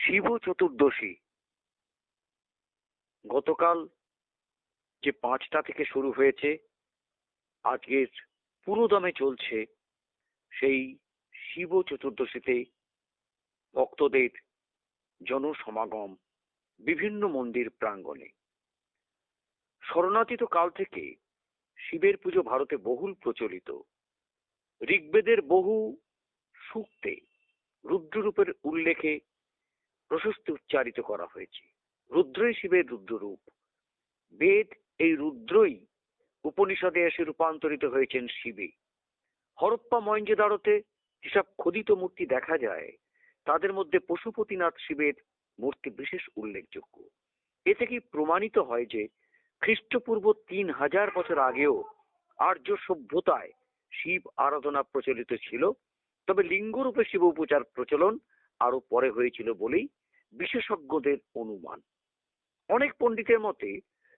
শিব চতুর্দশী গতকাল যে 5টা থেকে শুরু হয়েছে, আজকের পুরোদমে চলছে সেই শিব চতুর্দশীতে ভক্তদের জনসমাগম বিভিন্ন মন্দির প্রাঙ্গণে। স্মরণাতীত কাল থেকে শিবের পুজো ভারতে বহুল প্রচলিত। ঋগ্বেদের বহু সূক্তে রুদ্ররূপের উল্লেখে প্রশস্তি উচ্চারিত করা হয়েছে। রুদ্রই শিবের রুদ্ররূপ। বেদ এই রুদ্রই উপনিষদে এসে রূপান্তরিত হয়েছেন শিবে। হরপ্পা মহেঞ্জোদারোতে যেসব খোদিত মূর্তি দেখা যায়, তাদের মধ্যে পশুপতিনাথ শিবের মূর্তি বিশেষ উল্লেখযোগ্য। এ থেকেই প্রমাণিত হয় যে খ্রিস্টপূর্ব 3000 বছর আগেও আর্য সভ্যতায় শিব আরাধনা প্রচলিত ছিল, তবে লিঙ্গরূপে শিব পূজার প্রচলন আরো পরে হয়েছিল বলেই বিশেষজ্ঞদের অনুমান। অনেক পণ্ডিতের মতে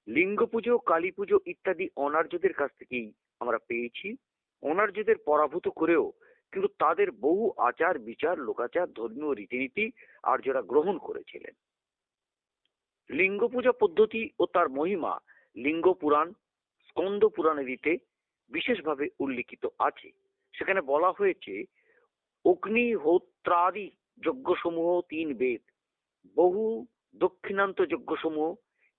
লিঙ্গ পুজো, কালী পুজো ইত্যাদি অনার্যদের কাছ থেকেই আমরা পেয়েছি। অনার্যদের পরাভূত করেও কিন্তু তাদের বহু আচার বিচার, লোকাচার, ধর্মীয় রীতিনীতি আর্যরা গ্রহণ করেছিলেন। লিঙ্গ পূজা পদ্ধতি ও তার মহিমা লিঙ্গ পুরাণ, স্কন্দ পুরাণেরতে বিশেষভাবে উল্লিখিত আছে। সেখানে বলা হয়েছে, অগ্নিহোত্রাদি যজ্ঞসমূহ 3 বেদ, বহু দক্ষিণান্ত যজ্ঞসমূহ,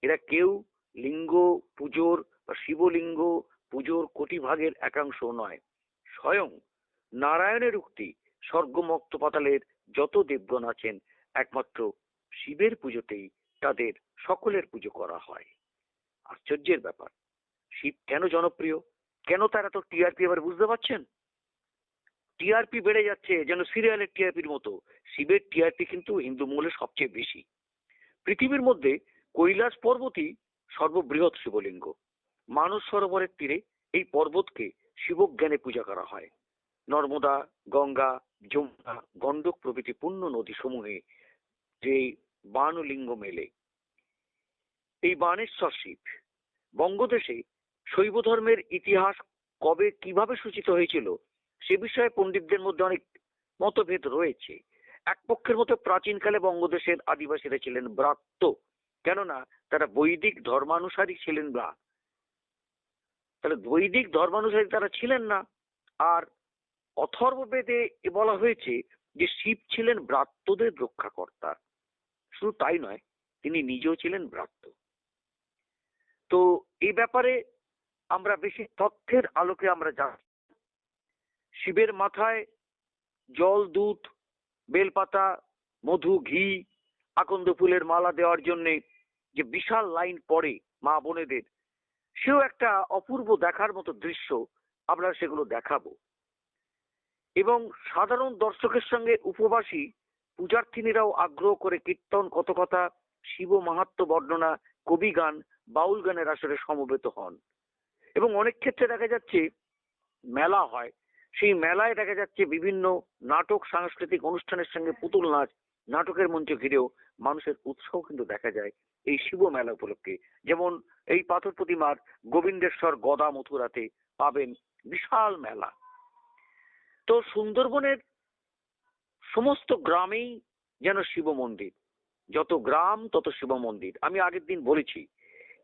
এরা কেউ লিঙ্গ পুজোর বা শিবলিঙ্গ পুজোর কোটি ভাগের একাংশ নয়। স্বয়ং নারায়ণের উক্তি, স্বর্গমুক্ত পাতালের যত দেবগণ আছেন, একমাত্র শিবের পুজোতেই তাদের সকলের পুজো করা হয়। আশ্চর্যের ব্যাপার, শিব কেন জনপ্রিয়, কেন তার এত টিআরপি, এবার বুঝতে পারছেন? টিআরপি বেড়ে যাচ্ছে যেন সিরিয়ালের টিআরপির মতো। শিবের টিআরপি কিন্তু হিন্দু মহলে সবচেয়ে বেশি। পৃথিবীর মধ্যে কৈলাস পর্বতই সর্ববৃহৎ শিবলিঙ্গ। মানস সরোবরের তীরে এই পর্বতকে শিবজ্ঞানে পূজা করা হয়। নর্মদা, গঙ্গা, যমুনা, গণ্ডক প্রভৃতি পূর্ণ নদী সমূহে যে বাণলিঙ্গ মেলে, এই বাণেশ্বর শিব। বঙ্গদেশে শৈব ধর্মের ইতিহাস কবে কিভাবে সূচিত হয়েছিল সে বিষয়ে পণ্ডিতদের মধ্যে অনেক মতভেদ রয়েছে। এক পক্ষের মতো প্রাচীনকালে বঙ্গদেশের আদিবাসীরা ছিলেন ব্রাত্য, কেননা তারা বৈদিক ধর্মানুসারী ছিলেন না। তাহলে বৈদিক ধর্মানুসারী তারা ছিলেন না। আর অথর্ববেদে বলা হয়েছে যে শিব ছিলেন ব্রাত্যদের রক্ষাকর্তা। শুধু তাই নয়, তিনি নিজেও ছিলেন ব্রাত্য। তো এই ব্যাপারে আমরা বেশি তথ্যের আলোকে আমরা জানি। শিবের মাথায় জল, দুধ, বেলপাতা, মধু, ঘি, আকন্দ ফুলের মালা দেওয়ার জন্যে যে বিশাল লাইন পড়ে মা বোনেদের, সেও একটা অপূর্ব দেখার মতো দৃশ্য। আমরা সেগুলো দেখাবো। এবং সাধারণ দর্শকের সঙ্গে উপবাসী পূজার্থিনীরাও আগ্রহ করে কীর্তন, কথকথা, শিব মাহাত্ম্য বর্ণনা, কবি গান, বাউল গানের আসরে সমবেত হন। এবং অনেক ক্ষেত্রে দেখা যাচ্ছে মেলা হয়, সেই মেলায় দেখা যাচ্ছে বিভিন্ন নাটক, সাংস্কৃতিক অনুষ্ঠানের সঙ্গে পুতুল নাচ, নাটকের মঞ্চ ঘিরেও মানুষের উৎসাহ কিন্তু দেখা যায় এই শিব মেলা উপলক্ষে। যেমন এই পাথর প্রতিমার গোবিন্দেশ্বর গদা মথুরাতে পাবেন বিশাল মেলা। তো সুন্দরবনের সমস্ত গ্রামেই যেন শিব মন্দির, যত গ্রাম তত শিব মন্দির। আমি আগের দিন বলেছি,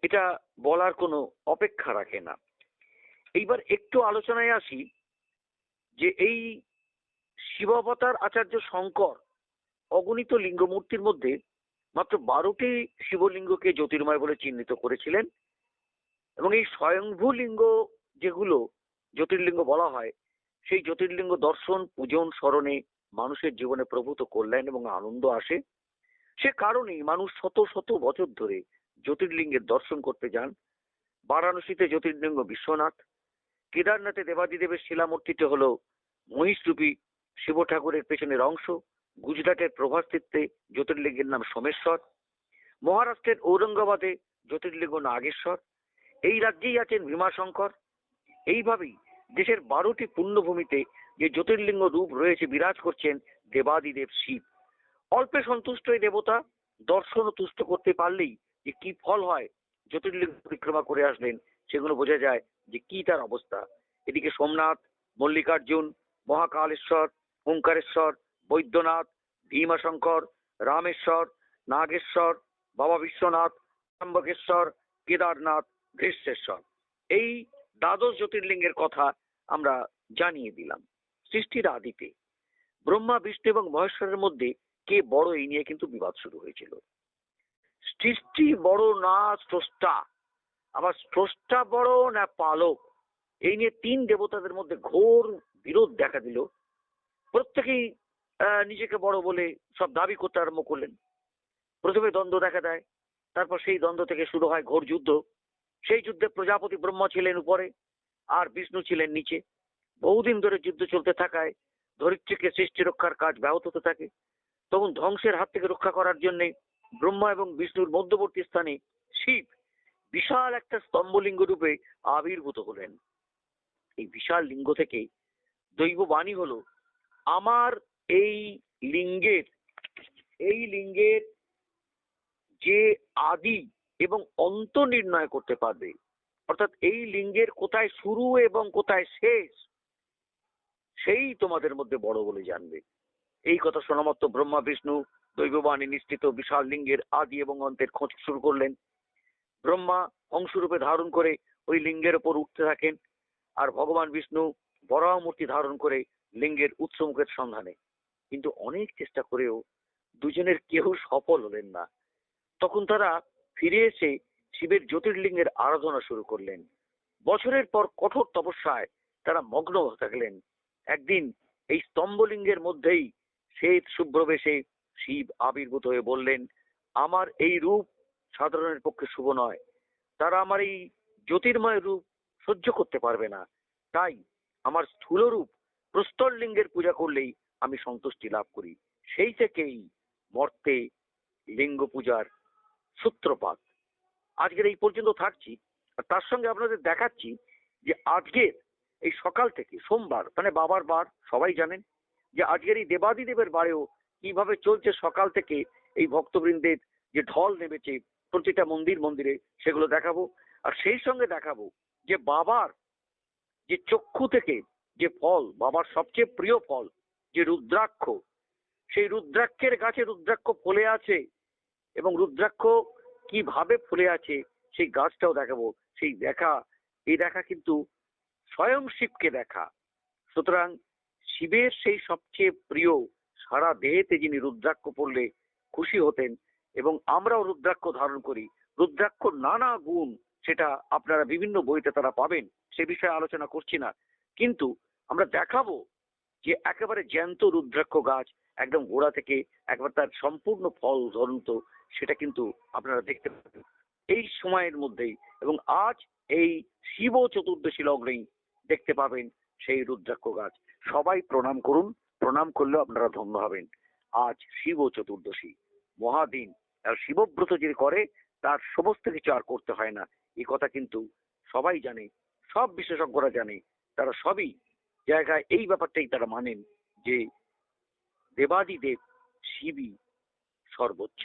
এটা বলার কোনো অপেক্ষা রাখে না। এইবার একটু আলোচনায় আসি যে এই শিবাবতার আচার্য শঙ্কর অগণিত লিঙ্গমূর্তির মধ্যে মাত্র 12টি শিবলিঙ্গকে জ্যোতির্ময় বলে চিহ্নিত করেছিলেন। এবং এই স্বয়ংভূ লিঙ্গ যেগুলো জ্যোতির্লিঙ্গ বলা হয়, সেই জ্যোতির্লিঙ্গ দর্শন, পূজন, স্মরণে মানুষের জীবনে প্রভূত কল্যাণ এবং আনন্দ আসে। সে কারণেই মানুষ শত শত বছর ধরে জ্যোতির্লিঙ্গের দর্শন করতে যান। বারাণসীতে জ্যোতির্লিঙ্গ বিশ্বনাথ, কেদারনাথে দেবাদিদেবের শিলামূর্তিটি হলো মহিষরূপী শিব ঠাকুরের পেছনের অংশ, গুজরাটের প্রভাসতীর্থে জ্যোতির্লিঙ্গের নাম সোমেশ্বর, মহারাষ্ট্রের ঔরঙ্গাবাদে জ্যোতির্লিঙ্গ নাগেশ্বর, এই রাজ্যেই আছেন ভীমাশঙ্কর। এইভাবেই দেশের 12টি পুণ্যভূমিতে যে জ্যোতির্লিঙ্গ রূপ রয়েছে, বিরাজ করছেন দেবাদিদেব শিব। অল্পে সন্তুষ্ট এই দেবতা দর্শন ও তুষ্ট করতে পারলেই যে কি ফল হয়, জ্যোতির্লিঙ্গ পরিক্রমা করে আসলেন সেগুলো বোঝা যায় যে কি তার অবস্থা। এদিকে সোমনাথ, মল্লিকার্জুন, মহাকালেশ্বর, ওঙ্কারেশ্বর, বৈদ্যনাথ, ভীমাশঙ্কর, রামেশ্বর, নাগেশ্বর, বাবা বিশ্বনাথ, ত্রম্বকেশ্বর, কেদারনাথ, ঘৃষ্ণেশ্বর, এই দ্বাদশ জ্যোতির্লিঙ্গের কথা আমরা জানিয়ে দিলাম। সৃষ্টির আদিতে ব্রহ্মা, বিষ্ণু এবং মহেশ্বরের মধ্যে কে বড় এই নিয়ে কিন্তু বিবাদ শুরু হয়েছিল। সৃষ্টি বড় না স্রষ্টা, আবার স্রষ্টা বড় না পালক, এই নিয়ে তিন দেবতাদের মধ্যে ঘোর বিরোধ দেখা দিল। প্রত্যেকেই নিজেকে বড় বলে সব দাবি করতে আরম্ভ করলেন। প্রথমে দ্বন্দ্ব দেখা দেয়, তারপর সেই দ্বন্দ্ব থেকে শুরু হয় ঘোর যুদ্ধ। সেই যুদ্ধে প্রজাপতি ব্রহ্মা ছিলেন উপরে আর বিষ্ণু ছিলেন নিচে। বহুদিন ধরে যুদ্ধ চলতে থাকায় ধরিত্রীকে সৃষ্টি রক্ষার কাজ ব্যাহত হতে থাকে। তখন ধ্বংসের হাত থেকে রক্ষা করার জন্য ব্রহ্মা এবং বিষ্ণুর মধ্যবর্তী স্থানে শিব বিশাল একটা স্তম্ভলিঙ্গ রূপে আবির্ভূত হলেন। এই বিশাল লিঙ্গ থেকে দৈববাণী হলো, আমার এই লিঙ্গের যে আদি এবং অন্ত নির্ণয় করতে পারবে, অর্থাৎ এই লিঙ্গের কোথায় শুরু এবং কোথায় শেষ, সেই তোমাদের মধ্যে বড় বলে জানবে। এই কথা শোনা মাত্র ব্রহ্মা বিষ্ণু দৈববাণী নিশ্চিত বিশাল লিঙ্গের আদি এবং অন্তের খোঁজ শুরু করলেন। ব্রহ্মা হংসরূপে ধারণ করে ওই লিঙ্গের ওপর উঠতে থাকেন, আর ভগবান বিষ্ণু বরাহ মূর্তি ধারণ করে লিঙ্গের উৎসমুখের সন্ধানে। কিন্তু অনেক চেষ্টা করেও দুজনের কেউ সফল হলেন না। তখন তারা ফিরে এসে শিবের জ্যোতির্লিঙ্গের আরাধনা শুরু করলেন। বছরের পর কঠোর তপস্যায় তারা মগ্ন হয়ে থাকলেন। একদিন এই স্তম্ভলিঙ্গের মধ্যেই শ্বেত শুভ্র বেশে শিব আবির্ভূত হয়ে বললেন, আমার এই রূপ সাধারণের পক্ষে শুভ নয়। তারা আমার এই জ্যোতির্ময় রূপ সহ্য করতে পারবে না। তাই আমার স্থূল রূপ প্রস্তর লিঙ্গের পূজা করলেই আমি সন্তুষ্টি লাভ করি। সেই থেকেই মর্তে লিঙ্গ পূজার সূত্রপাত। আজকের এই পর্যন্ত থাকছি, আর তার সঙ্গে আপনাদের দেখাচ্ছি যে আজকের এই সকাল থেকে সোমবার মানে বাবার বার, সবাই জানেন যে আজকের এই দেবাদিদেবের বারেও কিভাবে চলছে সকাল থেকে এই ভক্তবৃন্দের যে ঢল নেমেছে প্রতিটা মন্দির মন্দিরে, সেগুলো দেখাবো। আর সেই সঙ্গে দেখাবো যে বাবার যে চক্ষু থেকে যে ফল, বাবার সবচেয়ে প্রিয় ফল যে রুদ্রাক্ষ, সেই রুদ্রাক্ষের গাছে রুদ্রাক্ষ ফলে আছে এবং রুদ্রাক্ষ কিভাবে ফুলে আছে সেই গাছটাও দেখাবো। এই দেখা কিন্তু স্বয়ং শিবকে দেখা। সুতরাং শিবের সেই সবচেয়ে প্রিয় সারা দেহেতে যিনি রুদ্রাক্ষ পড়লে খুশি হতেন, এবং আমরাও রুদ্রাক্ষ ধারণ করি। রুদ্রাক্ষ নানা গুণ, সেটা আপনারা বিভিন্ন বইতে তারা পাবেন, সে বিষয়ে আলোচনা করছি না। কিন্তু আমরা দেখাবো যে একেবারে জ্যান্ত রুদ্রাক্ষ গাছ একদম গোড়া থেকে একবার তার সম্পূর্ণ ফল ধরন্ত, সেটা কিন্তু আপনারা দেখতে পাবেন এই সময়ের মধ্যেই। এবং আজ এই শিব চতুর্দশী লগ্নেই দেখতে পাবেন সেই রুদ্রাক্ষ গাছ। সবাই প্রণাম করুন, প্রণাম করলেও আপনারা ধন্য হবেন। আজ শিব চতুর্দশী মহাদিন, আর শিবব্রত যে করে তার সমস্ত কিছু আর করতে হয় না, এই কথা কিন্তু সবাই জানে, সব বিশেষজ্ঞরা জানে। তারা সবই জায়গায় এই ব্যাপারটাই তারা মানেন যে দেবাদিদেব শিবই সর্বোচ্চ।